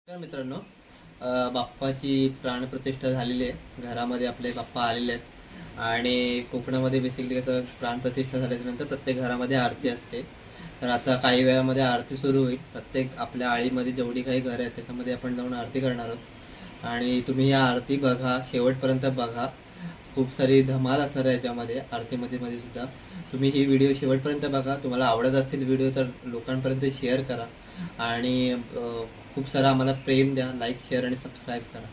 तर मित्रांनो, बाप्पाची प्राणप्रतिष्ठा झालेली आहे. घरामध्ये आपले बाप्पा आलेले आहेत आणि कोकणामध्ये बेसिकली कसं प्राणप्रतिष्ठा झाल्याच्यानंतर प्रत्येक घरामध्ये आरती असते. तर आता काही वेळामध्ये आरती सुरू होईल. प्रत्येक आपल्या आळीमध्ये जेवढी काही घरं आहेत त्याच्यामध्ये आपण जाऊन आरती करणार आहोत आणि तुम्ही या आरती बघा, शेवटपर्यंत बघा. खूप सारी धमाल असणार आहे याच्यामध्ये आरतीमध्ये सुद्धा. तुम्ही ही व्हिडिओ शेवटपर्यंत बघा. तुम्हाला आवडत असतील व्हिडिओ तर लोकांपर्यंत शेअर करा आणि खूप सारा आम्हाला प्रेम द्या. लाईक, शेअर आणि सबस्क्राईब करा.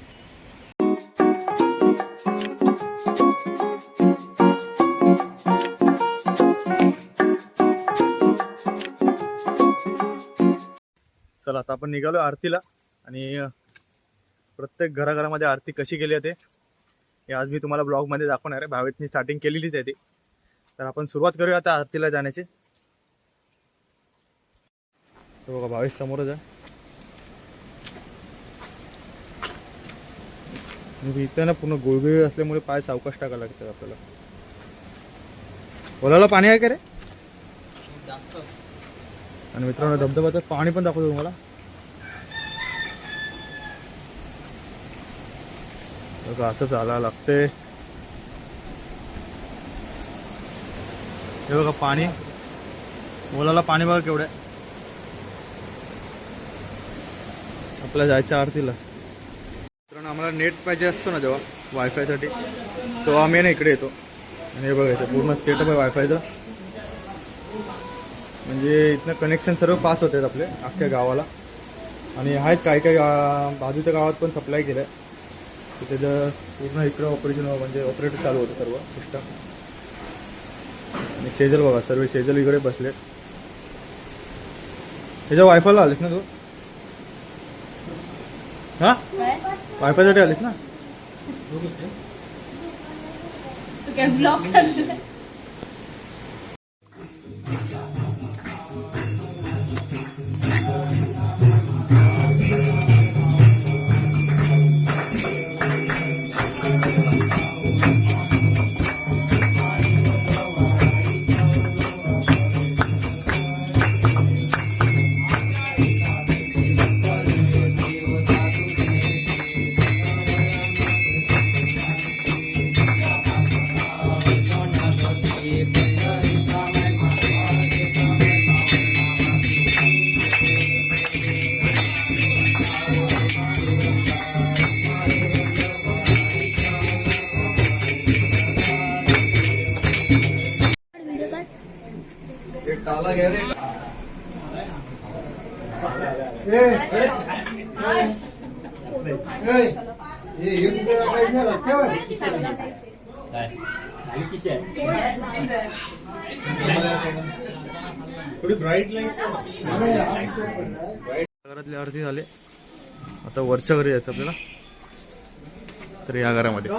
चला आता आपण निघालो आरतीला आणि प्रत्येक घराघरामध्ये आरती कशी केली आहे ते आज मी तुम्हाला ब्लॉग मध्ये दाखवणार आहे. भावेशनी स्टार्टिंग केलेलीच आहे ती. तर आपण सुरुवात करूया आता आरतीला जाण्याची. तो बघा भावेश समोरच आहे. इथं ना पूर्ण गुळगुळी असल्यामुळे पाय सावकाश टाकायला लागतात आपल्याला. बोलायला पाणी आहे का रे? आणि मित्रांनो धबधब्याचं पाणी पण दाखवतो तुम्हाला. असं चालायला लागते. हे बघा पाणी, बोलायला पाणी बघा केवढं आहे. आपल्याला जायचं आरतीला. मित्रांनो आम्हाला नेट पाहिजे असतो ना जेव्हा वायफायसाठी, तेव्हा आम्ही ना इकडे येतो. आणि हे बघायचं पूर्ण सेटअप आहे वायफायचं. म्हणजे इथनं कनेक्शन सर्व पास होतात आपले अख्ख्या गावाला. आणि आहेत काही काही बाजूच्या गावात पण सप्लाय केलं आहे. त्याचं पूर्ण इकडं म्हणजे ऑपरेटर चालू होतं सर्व सिस्टम. आणि शेजल बघा, सर्व शेजल इकडे बसले. त्याच्या वायफायला आलीस ना तू? हा वायफायसाठी आलीस ना? घरातली आरती झाली. आता वरच्या घरी जायचं आपल्याला. तर या घरामध्ये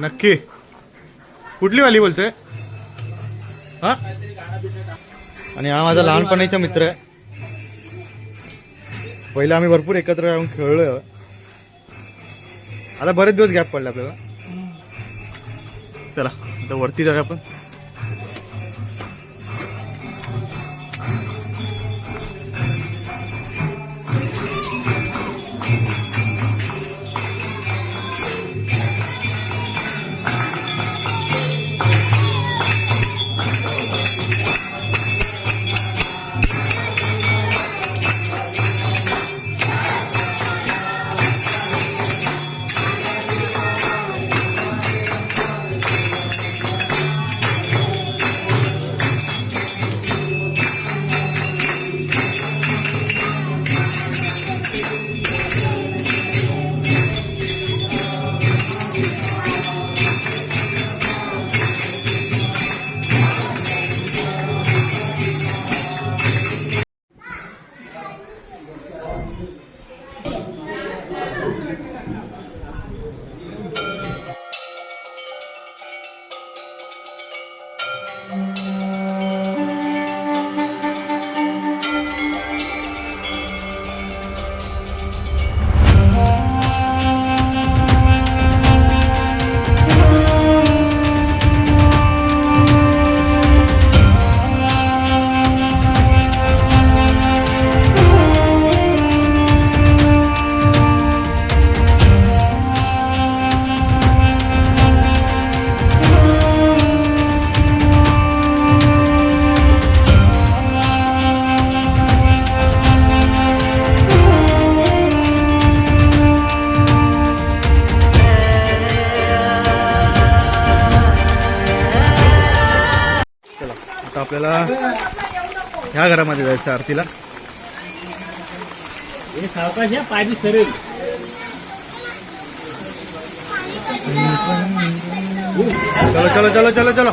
नक्की कुठली वाली बोलतोय? हा, आणि हा माझा लहानपणीचा मित्र आहे. पहिला आम्ही भरपूर एकत्र राहून खेळलोय. आता बरेच दिवस गॅप पडला आपल्याला. चला आता वरती जाऊया आपण. आपल्याला ह्या घरामध्ये जायचं आरतीला. सावकाश पाणी सरेल. चलो चलो चलो चलो चलो.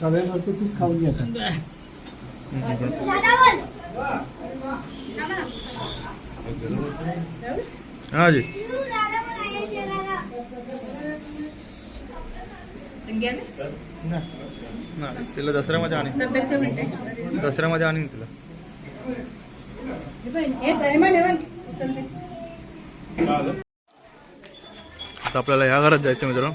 सगळ्यांवरती तूच खाऊन घ्या. हा जी नाही तिला दसऱ्यामध्ये आणि दसऱ्यामध्ये आणि तिला आता आपल्याला ह्या घरात जायचं मित्रांनो.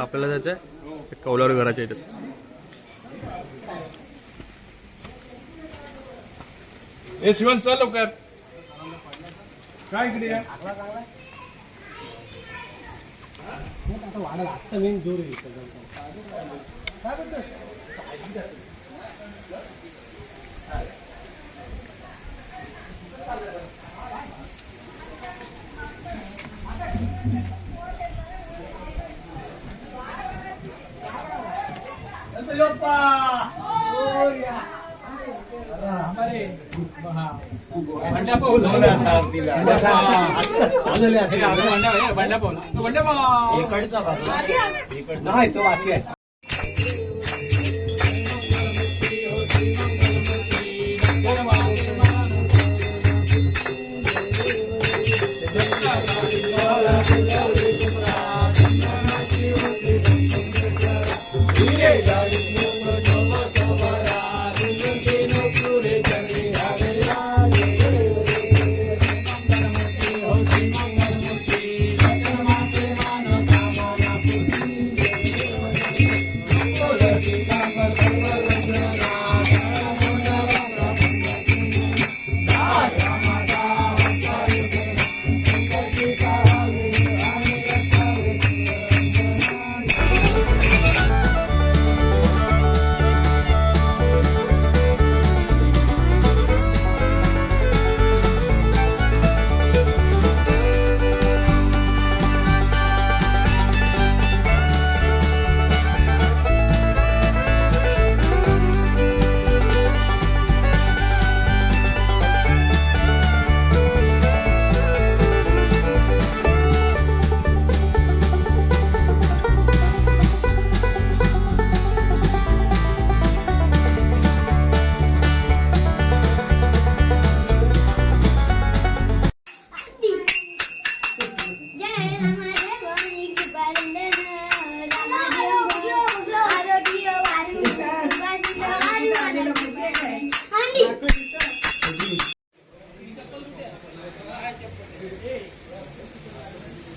आपल्याला जायचं आहे कौलारू घराच्या इथे. ए शिवण चल लवकर. काय इकडे या? आता मेन जोर आहे.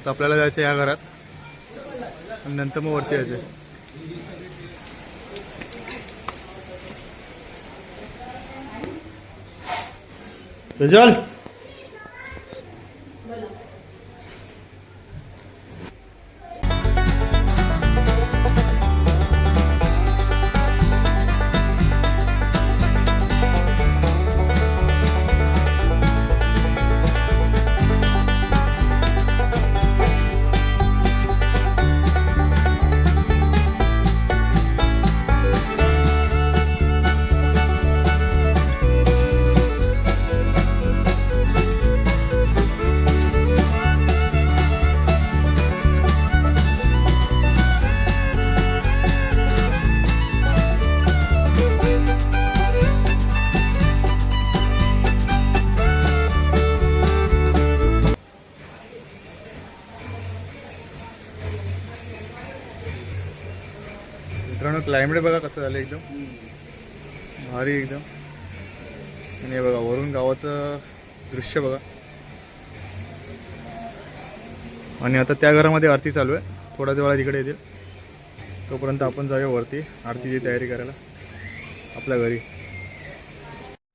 तर आपल्याला जायचं या घरात आणि नंतर मग वरती यायचं. प्रज्वल मित्रांनो क्लायमेट बघा कसं झालं एकदम भारी एकदम. आणि हे बघा वरून गावाचं दृश्य बघा. आणि आता त्या घरामध्ये आरती चालू आहे. थोड्याच वेळा तिकडे येतील. तोपर्यंत आपण जाऊया वरती आरतीची तयारी करायला आपल्या घरी.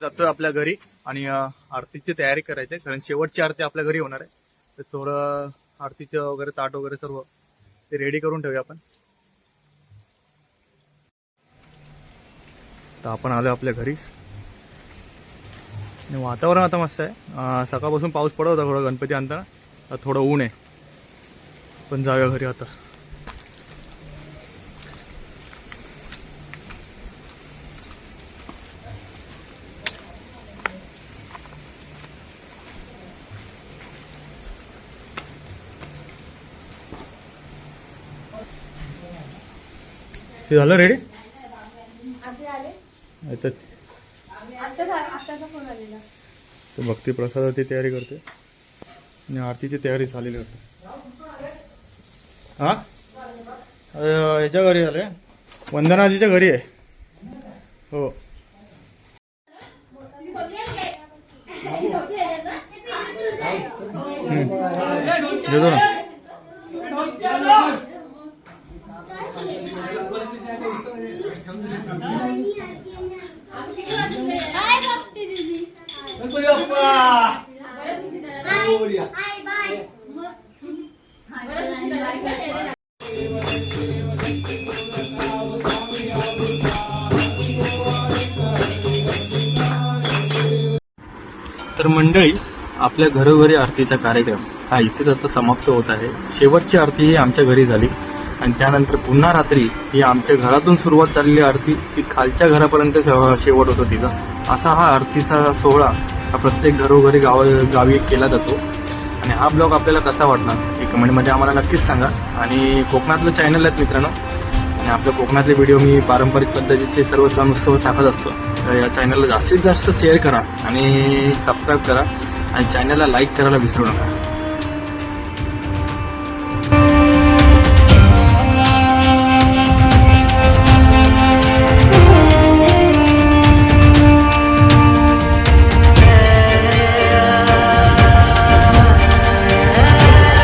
जातोय आपल्या घरी आणि आरतीची तयारी करायची आहे कारण शेवटची आरती आपल्या घरी होणार आहे. तर थोडं आरतीचं वगैरे ताट वगैरे सर्व ते रेडी करून ठेवूया आपण. तर आपण आलो आपल्या घरी. वातावरण आता मस्त आहे. सकाळपासून पाऊस पडत होता थोडं गणपती आणताना. थोडं ऊन आहे. पण जाऊया घरी आता. ते झालं रेडी. तर भक्ती प्रसादाची तयारी करते आणि आरतीची तयारी झालेली होती. हा याच्या घरी झाले. वंदनाजीच्या घरी आहे. हो देतो ना. तर मंडळी, आपल्या घरोघरी आरतीचा कार्यक्रम हा इथेच आता समाप्त होत आहे. शेवटची आरती ही आमच्या घरी झाली आणि त्यानंतर पुन्हा रात्री ही आमच्या घरातून सुरुवात झालेली आरती ती खालच्या घरापर्यंत शेवट होतो तिचा. असा हा आरतीचा सोहळा हा प्रत्येक घरोघरी गावी केला जातो. आणि हा ब्लॉग आपल्याला कसा वाटला हे कमेंटमध्ये आम्हाला नक्कीच सांगा. आणि कोकणातलं चॅनल आहेत मित्रांनो, आणि आपल्या कोकणातले व्हिडिओ मी पारंपरिक पद्धतीचे सर्व सण उत्सव टाकत असतो. तर या चॅनलला जास्तीत जास्त शेअर करा आणि सबस्क्राईब करा आणि चॅनलला लाईक करायला विसरू नका.